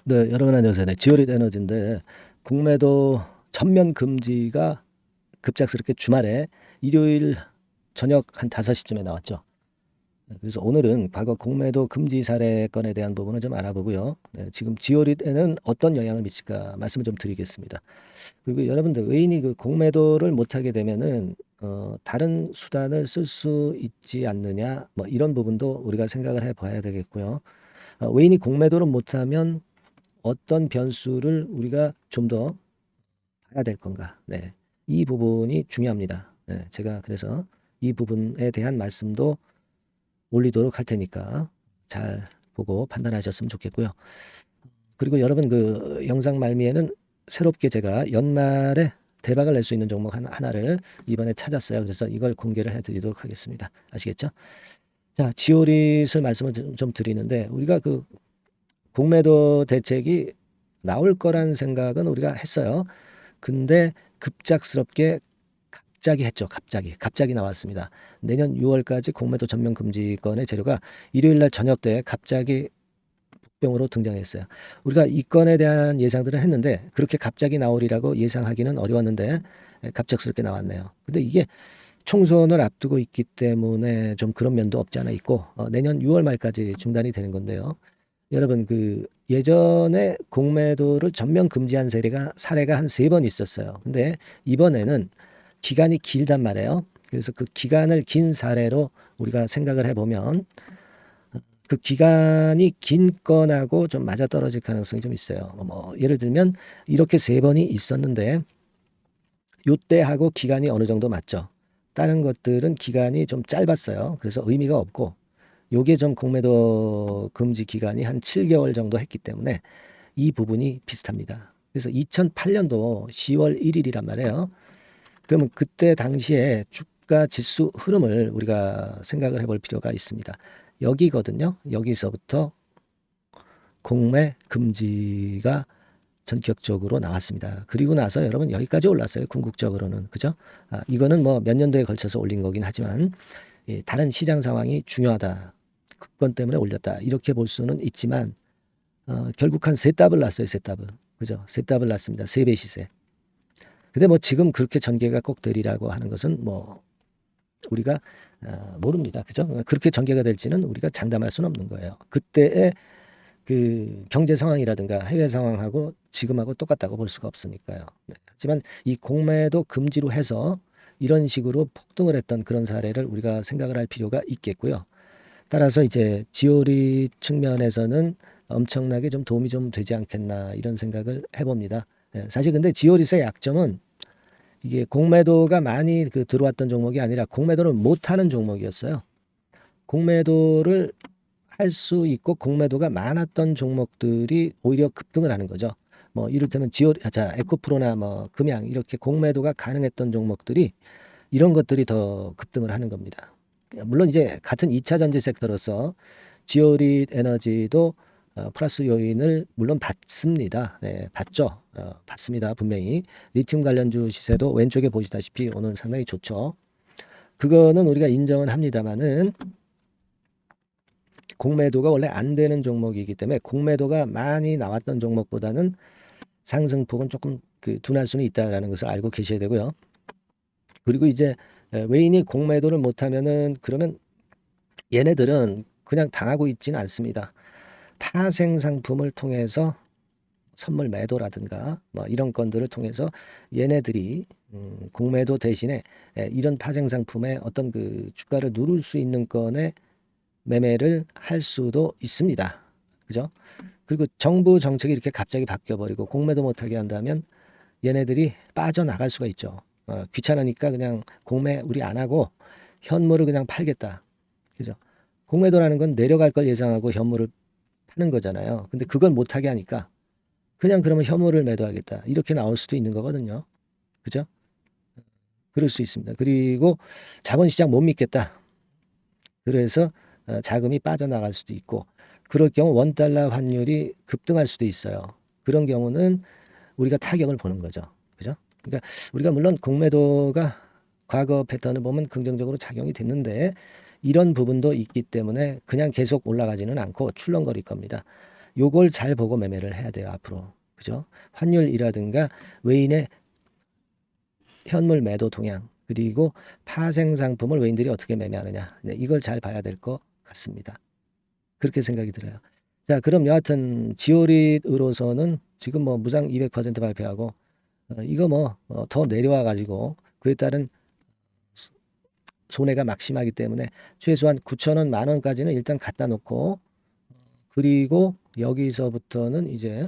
네, 여러분 안녕하세요. 네, 지오릿 에너지인데 공매도 전면 금지가 급작스럽게 주말에 일요일 저녁 한 5시쯤에 나왔죠. 네, 그래서 오늘은 과거 공매도 금지 사례건에 대한 부분을 좀 알아보고요. 네, 지금 지오릿에는 어떤 영향을 미칠까 말씀을 좀 드리겠습니다. 그리고 여러분들 외인이 그 공매도를 못하게 되면은 다른 수단을 쓸 수 있지 않느냐 뭐 이런 부분도 우리가 생각을 해봐야 되겠고요. 외인이 공매도를 못하면 어떤 변수를 우리가 좀 더 봐야 될 건가. 네. 이 부분이 중요합니다. 네. 제가 그래서 이 부분에 대한 말씀도 올리도록 할 테니까 잘 보고 판단하셨으면 좋겠고요. 그리고 여러분 그 영상 말미에는 새롭게 제가 연말에 대박을 낼 수 있는 종목 하나를 이번에 찾았어요. 그래서 이걸 공개를 해드리도록 하겠습니다. 아시겠죠? 자, 지오릿을 말씀을 좀 드리는데 우리가 그 공매도 대책이 나올 거란 생각은 우리가 했어요. 근데 급작스럽게 갑자기 했죠. 갑자기 나왔습니다. 내년 6월까지 공매도 전면 금지건의 재료가 일요일 날 저녁 때 갑자기 폭병으로 등장했어요. 우리가 이 건에 대한 예상들을 했는데 그렇게 갑자기 나오리라고 예상하기는 어려웠는데 갑작스럽게 나왔네요. 근데 이게 총선을 앞두고 있기 때문에 좀 그런 면도 없지 않아 있고 내년 6월 말까지 중단이 되는 건데요. 여러분 그 예전에 공매도를 전면 금지한 사례가 한 3번 있었어요. 근데 이번에는 기간이 길단 말이에요. 그래서 그 기간을 긴 사례로 우리가 생각을 해보면 그 기간이 긴 건하고 좀 맞아떨어질 가능성이 좀 있어요. 뭐 예를 들면 이렇게 3번이 있었는데 요때하고 기간이 어느 정도 맞죠. 다른 것들은 기간이 좀 짧았어요. 그래서 의미가 없고 요게 좀 공매도 금지 기간이 한 7개월 정도 했기 때문에 이 부분이 비슷합니다. 그래서 2008년도 10월 1일이란 말이에요. 그러면 그때 당시에 주가 지수 흐름을 우리가 생각을 해볼 필요가 있습니다. 여기거든요. 여기서부터 공매 금지가 전격적으로 나왔습니다. 그리고 나서 여러분 여기까지 올랐어요. 궁극적으로는. 그죠? 이거는 뭐 몇 년도에 걸쳐서 올린 거긴 하지만 다른 시장 상황이 중요하다. 그건 때문에 올렸다. 이렇게 볼 수는 있지만 결국 한 세 답을 났어요. 세 답을. 그죠? 세 답을 났습니다. 3배 시세. 근데 뭐 지금 그렇게 전개가 꼭 되리라고 하는 것은 뭐 우리가 모릅니다. 그죠? 그렇게 전개가 될지는 우리가 장담할 수는 없는 거예요. 그때의 그 경제 상황이라든가 해외 상황하고 지금하고 똑같다고 볼 수가 없으니까요. 네. 하지만 이 공매도 금지로 해서 이런 식으로 폭등을 했던 그런 사례를 우리가 생각을 할 필요가 있겠고요. 따라서 이제 지오리 측면에서는 엄청나게 좀 도움이 좀 되지 않겠나 이런 생각을 해봅니다. 예, 사실 근데 지오리스의 약점은 이게 공매도가 많이 그 들어왔던 종목이 아니라 공매도를 못하는 종목이었어요. 공매도를 할 수 있고 공매도가 많았던 종목들이 오히려 급등을 하는 거죠. 뭐 이를테면 에코프로나 뭐 금양 이렇게 공매도가 가능했던 종목들이 이런 것들이 더 급등을 하는 겁니다. 물론 이제 같은 2차 전지 섹터로서 지오릿 에너지도 플러스 요인을 물론 받습니다. 네, 받죠. 받습니다. 분명히. 리튬 관련주 시세도 왼쪽에 보시다시피 오늘 상당히 좋죠. 그거는 우리가 인정은 합니다만은 공매도가 원래 안 되는 종목이기 때문에 공매도가 많이 나왔던 종목보다는 상승폭은 조금 그 둔할 수는 있다라는 것을 알고 계셔야 되고요. 그리고 이제 외인이 공매도를 못하면은 그러면 얘네들은 그냥 당하고 있지는 않습니다. 파생 상품을 통해서 선물 매도라든가 뭐 이런 건들을 통해서 얘네들이 공매도 대신에 이런 파생 상품의 어떤 그 주가를 누를 수 있는 건에 매매를 할 수도 있습니다. 그죠? 그리고 정부 정책이 이렇게 갑자기 바뀌어버리고 공매도 못하게 한다면 얘네들이 빠져나갈 수가 있죠. 귀찮으니까 그냥 공매 우리 안 하고 현물을 그냥 팔겠다. 그죠? 공매도라는 건 내려갈 걸 예상하고 현물을 파는 거잖아요. 근데 그걸 못하게 하니까 그냥 그러면 현물을 매도하겠다. 이렇게 나올 수도 있는 거거든요. 그죠? 그럴 수 있습니다. 그리고 자본시장 못 믿겠다. 그래서 자금이 빠져나갈 수도 있고 그럴 경우 원달러 환율이 급등할 수도 있어요. 그런 경우는 우리가 타격을 보는 거죠. 그죠? 그러니까 우리가 물론 공매도가 과거 패턴을 보면 긍정적으로 작용이 됐는데 이런 부분도 있기 때문에 그냥 계속 올라가지는 않고 출렁거릴 겁니다. 요걸 잘 보고 매매를 해야 돼요, 앞으로. 그죠? 환율이라든가 외인의 현물 매도 동향, 그리고 파생 상품을 외인들이 어떻게 매매하느냐. 네, 이걸 잘 봐야 될 것 같습니다. 그렇게 생각이 들어요. 자, 그럼 여하튼 지오릿으로서는 지금 뭐 무상 200% 발표하고 이거 뭐 더 내려와 가지고 그에 따른 손해가 막심하기 때문에 최소한 9,000원, 만 원까지는 일단 갖다 놓고, 그리고 여기서부터는 이제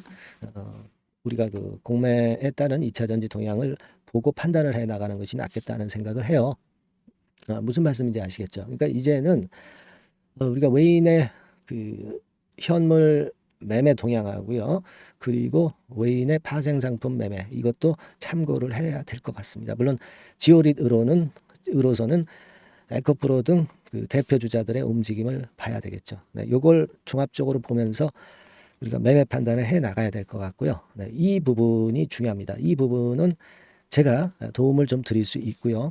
우리가 그 공매에 따른 2차 전지 동향을 보고 판단을 해 나가는 것이 낫겠다는 생각을 해요. 무슨 말씀인지 아시겠죠? 그러니까 이제는 우리가 외인의 그 현물 매매 동향하고요, 그리고 외인의 파생 상품 매매, 이것도 참고를 해야 될 것 같습니다. 물론 지오릿으로서는 에코프로 등 그 대표 주자들의 움직임을 봐야 되겠죠. 네, 요걸 종합적으로 보면서 우리가 매매 판단을 해 나가야 될 것 같고요. 네, 이 부분이 중요합니다. 이 부분은 제가 도움을 좀 드릴 수 있고요.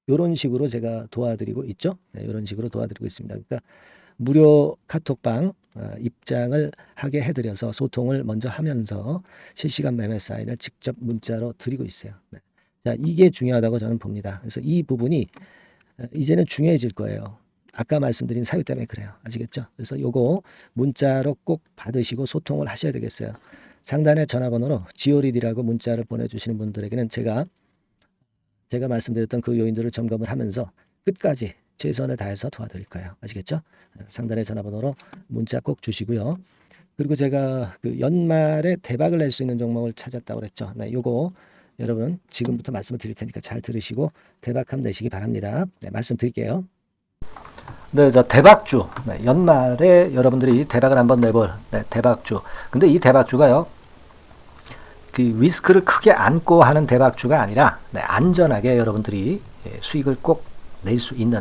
이런 식으로 제가 도와드리고 있죠. 네, 이런 식으로 도와드리고 있습니다. 그러니까 무료 카톡방 입장을 하게 해드려서 소통을 먼저 하면서 실시간 매매 사인을 직접 문자로 드리고 있어요. 네. 자, 이게 중요하다고 저는 봅니다. 그래서 이 부분이 이제는 중요해질 거예요. 아까 말씀드린 사유 때문에 그래요. 아시겠죠? 그래서 요거 문자로 꼭 받으시고 소통을 하셔야 되겠어요. 상단의 전화번호로 지오릿이라고 문자를 보내주시는 분들에게는 제가 말씀드렸던 그 요인들을 점검을 하면서 끝까지 최선을 다해서 도와드릴 거예요. 아시겠죠? 상단의 전화번호로 문자 꼭 주시고요. 그리고 제가 그 연말에 대박을 낼 수 있는 종목을 찾았다고 그랬죠. 네, 요거 여러분 지금부터 말씀을 드릴 테니까 잘 들으시고 대박함 내시기 바랍니다. 네, 말씀드릴게요. 네, 자 대박주. 네, 연말에 여러분들이 대박을 한번 내볼 대박주. 근데 이 대박주가요, 그 리스크를 크게 안고 하는 대박주가 아니라 안전하게 여러분들이 수익을 꼭 낼 수 있는,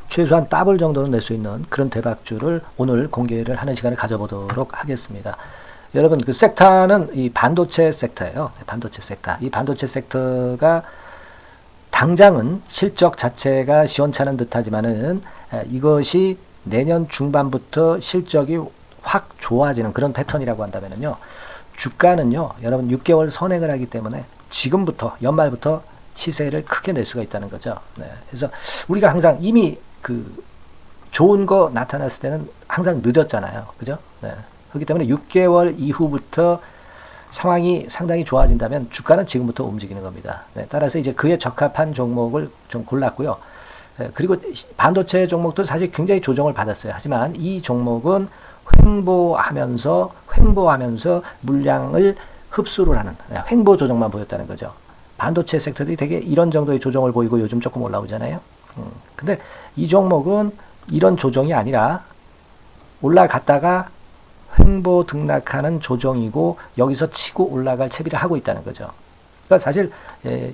최소한 더블 정도는 낼 수 있는 그런 대박주를 오늘 공개를 하는 시간을 가져보도록 하겠습니다. 여러분, 그 섹터는 이 반도체 섹터예요. 반도체 섹터. 이 반도체 섹터가 당장은 실적 자체가 시원찮은 듯하지만은 이것이 내년 중반부터 실적이 확 좋아지는 그런 패턴이라고 한다면은요, 주가는요, 여러분 6개월 선행을 하기 때문에 지금부터 연말부터 시세를 크게 낼 수가 있다는 거죠. 네. 그래서 우리가 항상 이미 그 좋은 거 나타났을 때는 항상 늦었잖아요. 그죠? 네. 그렇기 때문에 6개월 이후부터 상황이 상당히 좋아진다면 주가는 지금부터 움직이는 겁니다. 네. 따라서 이제 그에 적합한 종목을 좀 골랐고요. 네. 그리고 반도체 종목도 사실 굉장히 조정을 받았어요. 하지만 이 종목은 횡보하면서 물량을 흡수를 하는 횡보 조정만 보였다는 거죠. 반도체 섹터들이 되게 이런 정도의 조정을 보이고 요즘 조금 올라오잖아요. 근데 이 종목은 이런 조정이 아니라 올라갔다가 횡보 등락하는 조정이고 여기서 치고 올라갈 채비를 하고 있다는 거죠. 그러니까 사실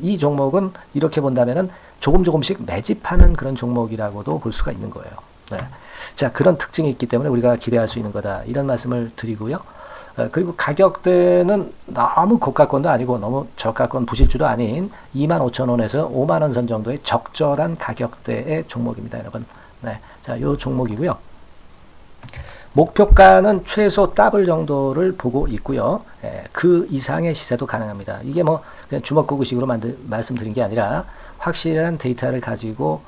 이 종목은 이렇게 본다면은 조금씩 매집하는 그런 종목이라고도 볼 수가 있는 거예요. 네. 자, 그런 특징이 있기 때문에 우리가 기대할 수 있는 거다, 이런 말씀을 드리고요. 그리고 가격대는 너무 고가권도 아니고 너무 저가권 부실주도 아닌 25,000원에서 50,000원 선 정도의 적절한 가격대의 종목입니다, 여러분. 네. 자, 요 종목이고요. 목표가는 최소 더블 정도를 보고 있고요. 그 이상의 시세도 가능합니다. 이게 뭐 그냥 주먹구구식으로 말씀드린 게 아니라 확실한 데이터를 가지고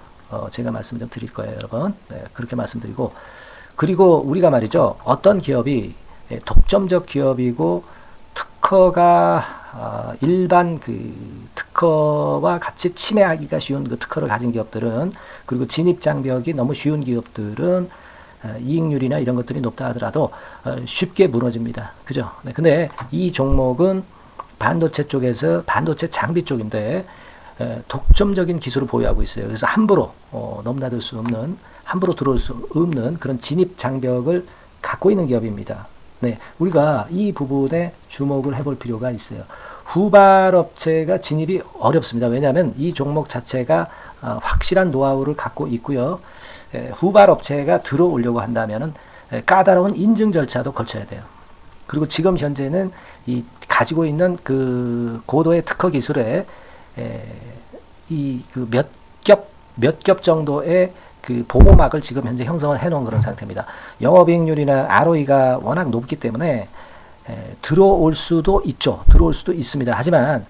제가 말씀 좀 드릴 거예요, 여러분. 네, 그렇게 말씀드리고, 그리고 우리가 말이죠, 어떤 기업이 독점적 기업이고 특허가 일반 그 특허와 같이 침해하기가 쉬운 그 특허를 가진 기업들은, 그리고 진입 장벽이 너무 쉬운 기업들은 이익률이나 이런 것들이 높다 하더라도 쉽게 무너집니다. 그죠? 네, 근데 이 종목은 반도체 쪽에서 반도체 장비 쪽인데 독점적인 기술을 보유하고 있어요. 그래서 함부로 넘나들 수 없는, 함부로 들어올 수 없는 그런 진입 장벽을 갖고 있는 기업입니다. 네, 우리가 이 부분에 주목을 해볼 필요가 있어요. 후발업체가 진입이 어렵습니다. 왜냐하면 이 종목 자체가 확실한 노하우를 갖고 있고요. 후발업체가 들어오려고 한다면은 까다로운 인증 절차도 거쳐야 돼요. 그리고 지금 현재는 이 가지고 있는 그 고도의 특허 기술에 이 그 몇 겹 정도의 그 보호막을 지금 현재 형성을 해놓은 그런 상태입니다. 영업이익률이나 ROE가 워낙 높기 때문에 들어올 수도 있죠. 들어올 수도 있습니다. 하지만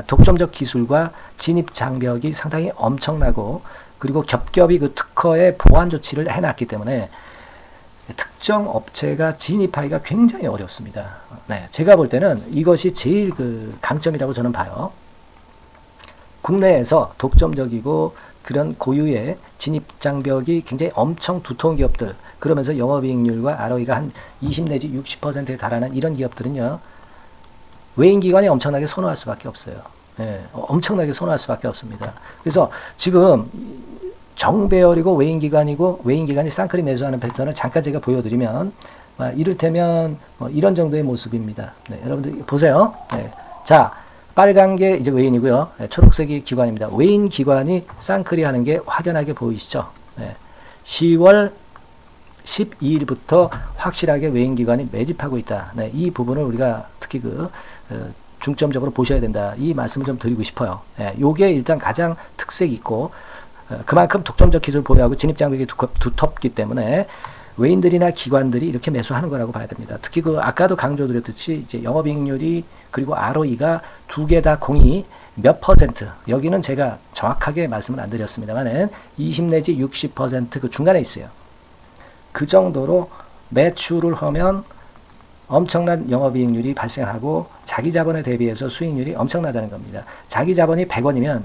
독점적 기술과 진입 장벽이 상당히 엄청나고 그리고 겹겹이 그 특허의 보완 조치를 해놨기 때문에 특정 업체가 진입하기가 굉장히 어렵습니다. 네, 제가 볼 때는 이것이 제일 그 강점이라고 저는 봐요. 국내에서 독점적이고 그런 고유의 진입 장벽이 굉장히 엄청 두터운 기업들, 그러면서 영업이익률과 ROE가 한 20 내지 60%에 달하는 이런 기업들은요, 외인기관이 엄청나게 선호할 수밖에 없어요. 예, 엄청나게 선호할 수밖에 없습니다. 그래서 지금 정배열이고 외인기관이고 외인기관이 쌍끌이 매수하는 패턴을 잠깐 제가 보여드리면 이를테면 이런 정도의 모습입니다. 네, 여러분들 보세요. 네, 자, 빨간 게 이제 외인이고요. 네, 초록색이 기관입니다. 외인 기관이 쌍끌이 하는 게 확연하게 보이시죠? 네, 10월 12일부터 확실하게 외인 기관이 매집하고 있다. 네, 이 부분을 우리가 특히 중점적으로 보셔야 된다. 이 말씀을 좀 드리고 싶어요. 네, 요게 일단 가장 특색이 있고 그만큼 독점적 기술을 보유하고 진입 장벽이 두텁기 때문에 외인들이나 기관들이 이렇게 매수하는 거라고 봐야 됩니다. 특히 아까도 강조드렸듯이 이제 영업이익률이 그리고 ROE가 두 개 다 공이 몇 퍼센트, 여기는 제가 정확하게 말씀을 안 드렸습니다만은 20 내지 60% 그 중간에 있어요. 그 정도로 매출을 하면 엄청난 영업이익률이 발생하고 자기 자본에 대비해서 수익률이 엄청나다는 겁니다. 자기 자본이 100원이면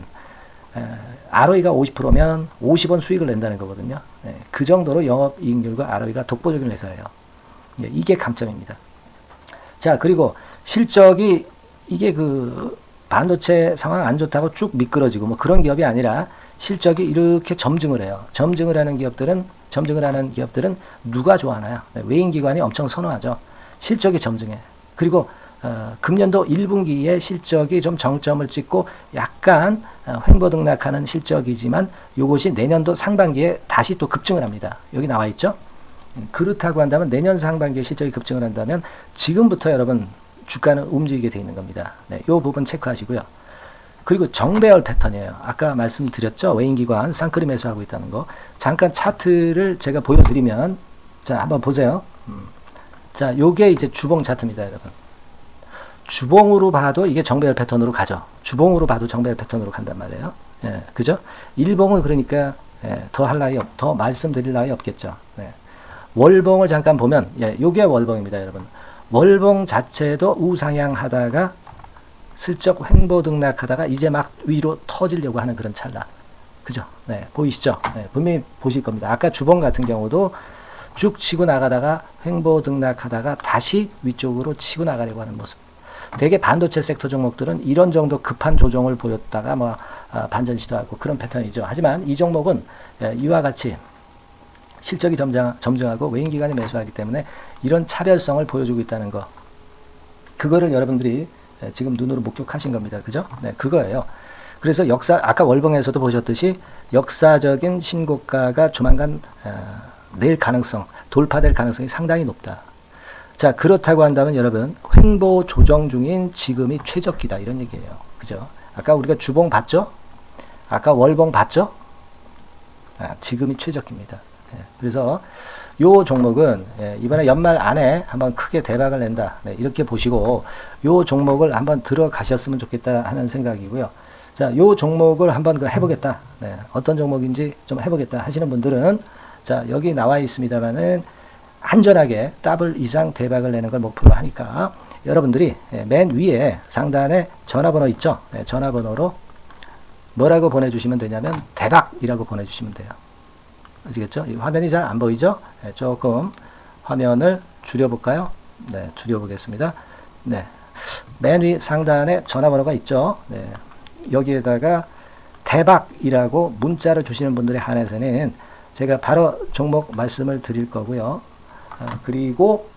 ROE가 50%면 50원 수익을 낸다는 거거든요. 네, 그 정도로 영업이익률과 ROE가 독보적인 회사예요. 네, 이게 강점입니다. 자, 그리고 실적이 이게 그 반도체 상황 안 좋다고 쭉 미끄러지고 뭐 그런 기업이 아니라 실적이 이렇게 점증을 해요. 점증을 하는 기업들은 누가 좋아하나요? 네, 외인기관이 엄청 선호하죠. 실적이 점증해. 그리고 금년도 1분기에 실적이 좀 정점을 찍고 약간 횡보등락하는 실적이지만 이것이 내년도 상반기에 다시 또 급증을 합니다. 여기 나와 있죠. 그렇다고 한다면 내년 상반기에 실적이 급증을 한다면 지금부터 여러분 주가는 움직이게 되어 있는 겁니다. 네, 이 부분 체크하시고요. 그리고 정배열 패턴이에요. 아까 말씀드렸죠. 외인기관 쌍끌이 매수하고 있다는 거. 잠깐 차트를 제가 보여드리면 자, 한번 보세요. 자, 요게 이제 주봉 차트입니다, 여러분. 주봉으로 봐도 이게 정배열 패턴으로 가죠. 주봉으로 봐도 정배열 패턴으로 간단 말이에요. 예, 그죠? 일봉은 그러니까 더 말씀드릴 나위 없겠죠. 네. 월봉을 잠깐 보면 요게 월봉입니다, 여러분. 월봉 자체도 우상향 하다가 슬쩍 횡보등락하다가 이제 막 위로 터지려고 하는 그런 찰나. 그죠? 네, 보이시죠? 네, 분명히 보실 겁니다. 아까 주봉 같은 경우도 쭉 치고 나가다가 횡보등락하다가 다시 위쪽으로 치고 나가려고 하는 모습. 대개 반도체 섹터 종목들은 이런 정도 급한 조정을 보였다가 반전 시도하고 그런 패턴이죠. 하지만 이 종목은 이와 같이 실적이 점증하고 외인기관이 매수하기 때문에 이런 차별성을 보여주고 있다는 거. 그거를 여러분들이 지금 눈으로 목격하신 겁니다. 그죠? 네, 그거예요. 그래서 아까 월봉에서도 보셨듯이 역사적인 신고가가 조만간 돌파될 가능성이 상당히 높다. 자, 그렇다고 한다면 여러분 횡보 조정 중인 지금이 최적기다 이런 얘기예요. 그죠? 아까 우리가 주봉 봤죠? 아까 월봉 봤죠? 지금이 최적기입니다. 그래서 요 종목은 이번에 연말 안에 한번 크게 대박을 낸다. 이렇게 보시고 요 종목을 한번 들어가셨으면 좋겠다 하는 생각이고요. 자, 요 종목을 한번 해보겠다. 어떤 종목인지 좀 해보겠다 하시는 분들은 자, 여기 나와 있습니다만은 안전하게 더블 이상 대박을 내는 걸 목표로 하니까 여러분들이 맨 위에 상단에 전화번호 있죠? 전화번호로 뭐라고 보내주시면 되냐면 대박이라고 보내주시면 돼요. 아시겠죠? 이 화면이 잘 안 보이죠? 조금 화면을 줄여볼까요? 네, 줄여보겠습니다. 네, 맨 위 상단에 전화번호가 있죠? 네, 여기에다가 대박이라고 문자를 주시는 분들에 한해서는 제가 바로 종목 말씀을 드릴 거고요. 그리고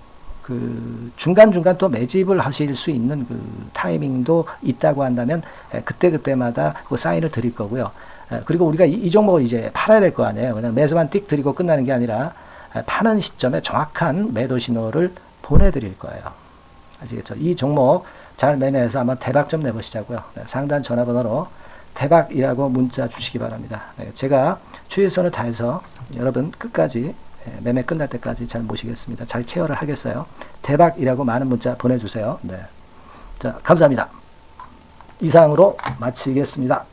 그 중간중간 또 매집을 하실 수 있는 그 타이밍도 있다고 한다면 그때마다 그 사인을 드릴 거고요. 그리고 우리가 이 종목을 이제 팔아야 될 거 아니에요. 그냥 매수만 띡 드리고 끝나는 게 아니라 파는 시점에 정확한 매도 신호를 보내드릴 거예요. 아시겠죠? 이 종목 잘 매매해서 한번 대박 좀 내보시자고요. 상단 전화번호로 대박이라고 문자 주시기 바랍니다. 제가 최선을 다해서 여러분 끝까지 매매 끝날 때까지 잘 모시겠습니다. 잘 케어를 하겠어요. 대박이라고 많은 문자 보내주세요. 네. 자, 감사합니다. 이상으로 마치겠습니다.